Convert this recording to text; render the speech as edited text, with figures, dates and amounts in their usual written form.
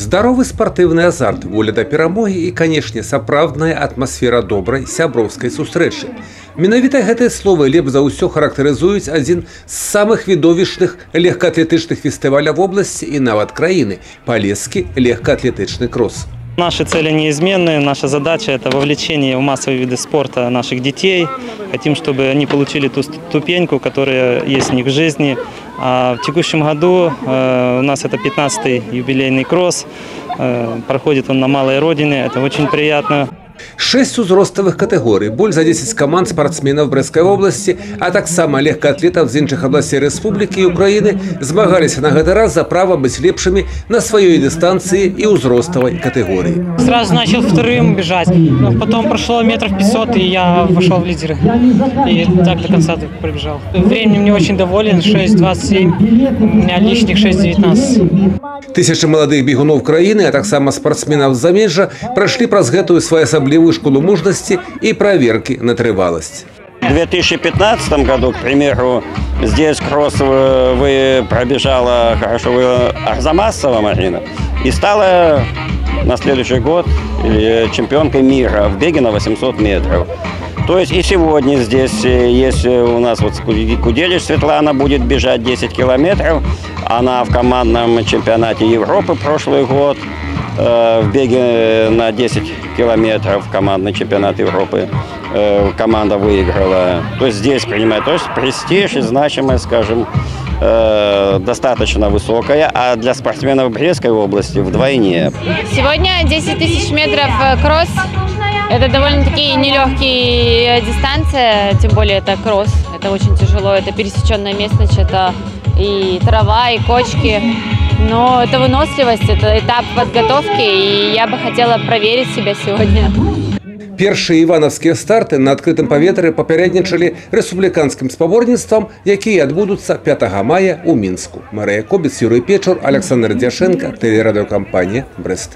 Здоровы спартыўны азарт, воля да перамогі і, канешне, сапраўдная атмасфера добрай сяброўскай сустрэчы. Менавіта гэтыя словы лепш за ўсё характарызуюць адзін з самых відовішчных легкаатлетычных фестываляў вобласці і нават краіны – Полесский легкоатлетычный кросс. Наши цели неизменны. Наша задача – это вовлечение в массовые виды спорта наших детей. Хотим, чтобы они получили ту ступеньку, которая есть у них в жизни. А в текущем году у нас это 15-й юбилейный кросс. Проходит он на малой родине. Это очень приятно. 6 узроставых катэгорый, боль за 10 каманд спортсменов Брестской области, а таксама легкоатлетов з іншых областей республики и Украины змагаліся на гэты раз за право быть лепшими на своей дистанции и узроставой категории. Сразу начал вторым бежать, но потом прошло метров 500, и я вошел в лидеры. И так до конца пробежал. Временем не очень доволен, 6:27, у меня лишних 6:19. Тысячи молодых бегунов краіны, а таксама спортсменов з замежжа прошли праз гэтую своеасаблівую школу мужности и проверки на трывалость. В 2015 году, к примеру, здесь кросс пробежала хорошо Арзамасова Марина и стала на следующий год чемпионкой мира в беге на 800 метров. То есть и сегодня здесь есть у нас вот Куделич Светлана будет бежать 10 километров. Она в командном чемпионате Европы прошлый год в беге на 10 километров командный чемпионат Европы команда выиграла. То есть здесь принимает, то есть престиж и значимость, скажем, достаточно высокая, а для спортсменов Брестской области вдвойне. Сегодня 10 тысяч метров кросс. Это довольно-таки нелегкая дистанция, тем более это кросс. Это очень тяжело, это пересеченная местность, это и трава, и кочки. Но это выносливость, это этап подготовки, и я бы хотела проверить себя сегодня. Першыя іванаўскія старты на адкрытым паветры папярэднічалі рэспубліканскім спаборніцтвам, якія адбудуцца 5 мая ў Мінску. Марыя Кобец, Юрый Печур, Александр Дзяшенко, тэлерадыёкампанія «Брест».